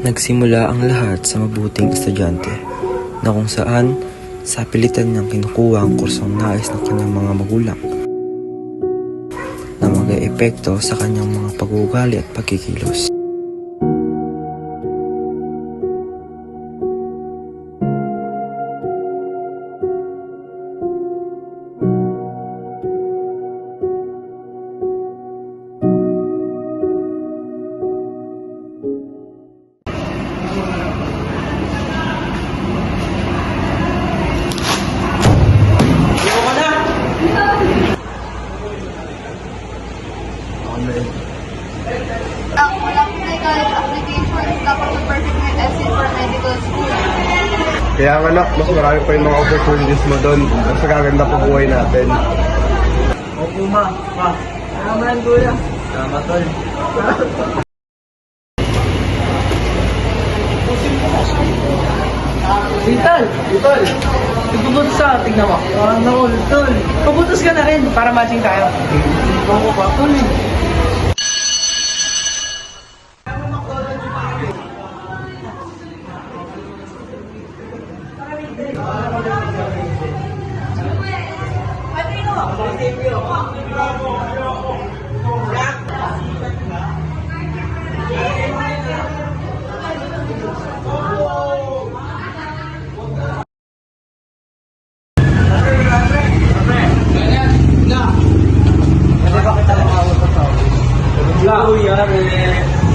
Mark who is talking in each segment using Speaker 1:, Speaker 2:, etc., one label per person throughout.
Speaker 1: Nagsimula ang lahat sa mabuting estudyante na kung saan sa pilitan niyang kinukuha ang kursong nais ng kanyang mga magulang na mag-eepekto sa kanyang mga pag-uugali at pagkikilos.
Speaker 2: Ang walang college application, dapat perfect with essay for medical school.
Speaker 3: Kaya nga anak, mas marami pa yung mga opportunities mo doon. Mas magaganda pa buhay natin.
Speaker 4: Opo ma. Salamat kuya. Salamat tol. Tol! Pagbubutos sa tingnan mo. Ano, tol. Pagbutos ka na rin para matching tayo. Ako pa, tol.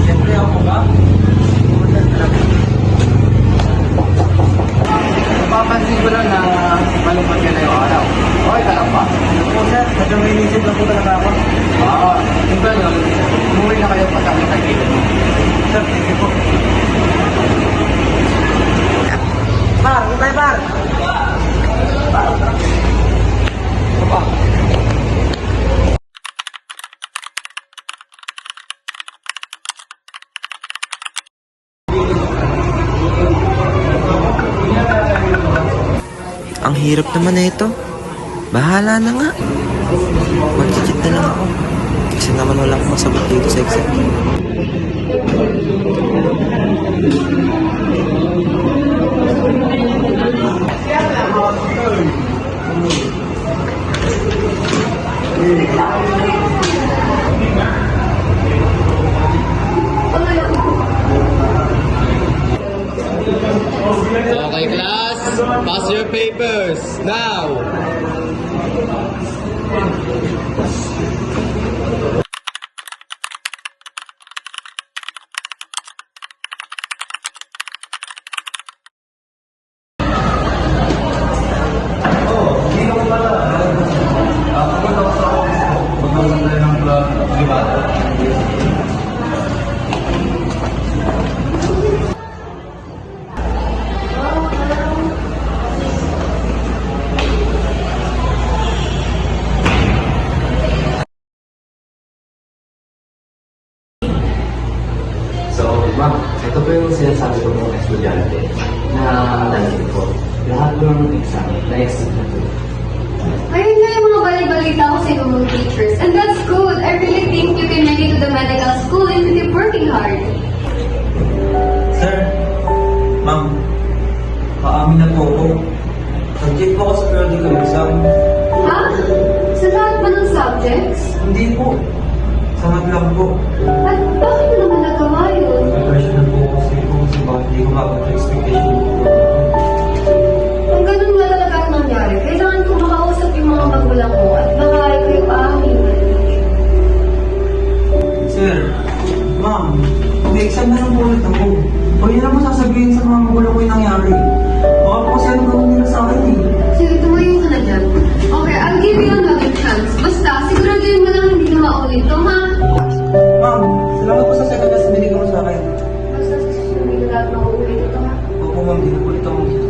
Speaker 4: Siyempre ako ba? Napapansin ko lang na malungkot ka na yung araw. Okay ka lang ba? Oo sir, medyo may inisip lang po talaga ako. Yung gano'n, umuwi na kayo pagkakit ang kailan mo. Sir, thank you po. Bar, tayo bar!
Speaker 1: Ang hirap naman na ito. Bahala na nga. Mag-cheat na lang ako. Kasi naman wala akong masagot dito sa exam.
Speaker 5: Okay, class, pass your papers now.
Speaker 6: So, ma'am, ito po yung sinasabi ko mga estudyante na natin ko. Lahat po ng exam, na-exam na po.
Speaker 2: Ayun nga yung mga balik-balita ko sa mga teachers. And that's good. I really think you can make it to the medical school and you keep working hard.
Speaker 4: Sir, ma'am, paamin na po ako. Nag-check po ako sa periodical exam.
Speaker 2: Ha? Sa lahat ba ng subjects?
Speaker 4: Hindi po. Sangat lang po.
Speaker 2: At bakit mo naman nagawa yun?
Speaker 4: Pressure na po kasi bakit hindi ko mabot expectation ko.
Speaker 2: Kung ganun nga talaga ang nangyari, kailangan ko makausap yung mga magulang ko at baka kayo paamin.
Speaker 4: Sir, ma'am, mag-exam na lang po ulit ako. Huwag niyo naman sasabihin sa mga magulang ko yung nangyari. Baka po kasi ano gawin nila sa akin eh.
Speaker 2: Sige, tumayo ka na dyan. Okay, I'll give you another chance. Basta, siguraduhin mo lang hindi na maulit to, ha?
Speaker 4: Ma'am, salamat po sa second class na binigay mo sa akin.
Speaker 2: Basta, hindi na lahat mauulit ito, ha?
Speaker 4: Opo ma'am, di na ulit ako dito.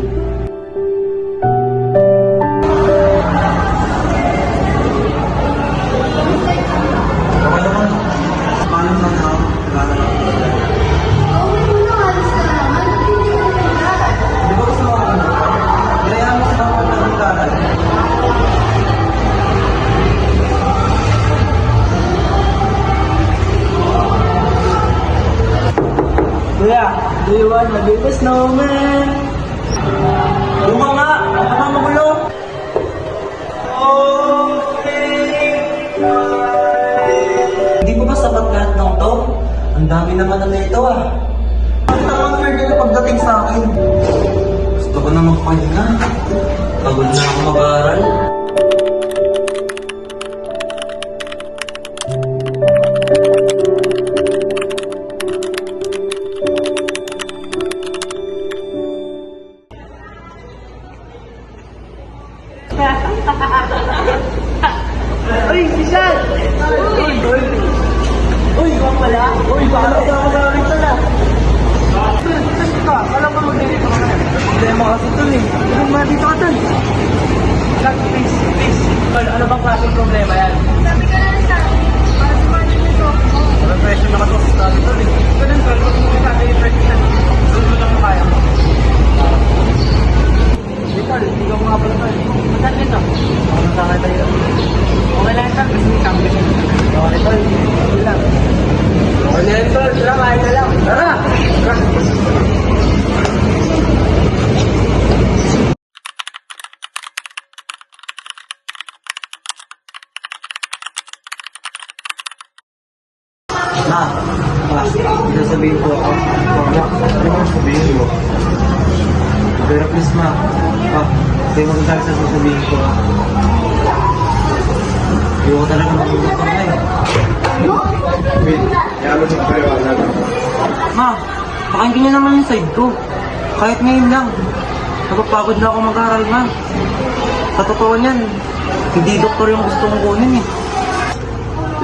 Speaker 4: Okay naman. Paano naman ako? Kailangan ako.
Speaker 2: Okay, kung nakalis ka na naman, hindi ka na nag-aaral.
Speaker 4: Di ba gusto mo ako? Kailangan mo sa mga pagkakaral. Kuya, do you want to build a snowman? Bunga nga! Baka magulo! Hindi ko ba sapat lahat ng to? Ang dami naman na nito ah. Ang unfair nila pagdating sa akin. Gusto ko na magpahinga. Pagod na ako mag-aaral. Uy, si Sean! Uy, ikaw pala? Uy, paano ka ako namin ito na? Saan ka? Alam ko mag-dito ka na. Problema kasi ito eh. Ano ba dito ka dun? Please, please. Ano bang klaseng problema yan?
Speaker 2: Sabi ka na sa akin, para sa mga nito.
Speaker 4: Walang presyo na kasi sa ito eh. Ganun, pero kung hindi ka kayo presyo, doon mo lang kaya mo. Tol, ikaw nga pala tayo. Saan dito? Ano sa akin tayo? Okay lang ito, kasi may kami. Okay, Tol. Okay lang. Okay lang, Tol. Tara, kain na lang. Tara! Ma, sasabihin ko ako.
Speaker 3: Ano ang sabihin mo?
Speaker 4: Pero please ma, kayo magagalit sa sasabihin ko. Hindi ko talaga makikita na eh.
Speaker 3: Wait, kaya ano sa paliwanag?
Speaker 4: Ma, pakinggan niyo naman yung side ko. Kahit ngayon lang. Napapagod na ako mag-aral, ma. Sa totoo niyan, hindi doktor yung gusto kong kunin eh.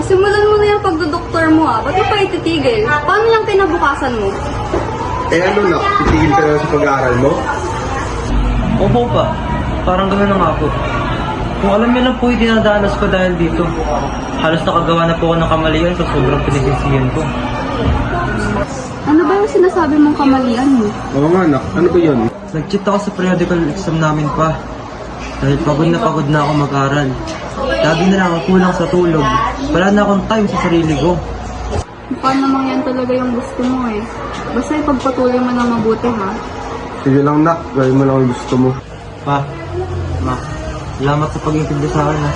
Speaker 2: Simulan mo na yung pagdodoktor mo ba't mo pa ititigil? Paano yung kinabukasan mo?
Speaker 3: Eh ano na, titigil ka na sa pag-aaral mo?
Speaker 4: Opo pa, parang gano'n na nga po. Kung alam niyo lang po yung dinadanas ko dahil dito, halos nakagawa na po ako ng kamalian sa sobrang pinagsisiyan ko.
Speaker 2: Ano ba yung sinasabi mong kamalian mo?
Speaker 3: Oo nga anak, ano ba yun?
Speaker 4: Nag-cheat ako sa periodical exam namin pa. Dahil pagod na ako mag-aral. Lagi na lang ako kulang sa tulog. Wala na akong time sa sarili ko.
Speaker 2: Mukha namang yan talaga yung gusto mo eh. Basta ipagpatuloy mo na mabuti ha.
Speaker 3: Sige lang nak, gawin mo lang ang gusto mo.
Speaker 4: Pa, ma, salamat sa pag-intindi sa akin ha.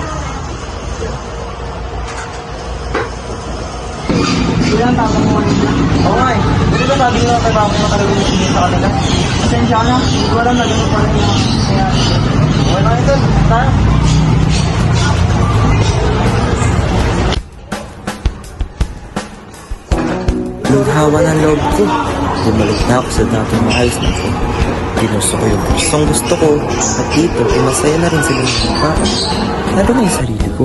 Speaker 4: Ilang tama mo ngayon na? Oo nga eh. Hindi ba sabi nyo kay bakit mo talaga yung sinil sa kanila? Pasensya ka na. Hindi ko alam na gano'n pa rin yung kaya. Okay na ito. Tayo.
Speaker 1: Nung hawa ng loob ko, bumalik na ako sa dating maayos na ko. Ginusto ko yung gusto ko, at dito, ay masaya na rin sila ng bata. Lalo na yung sarili ko.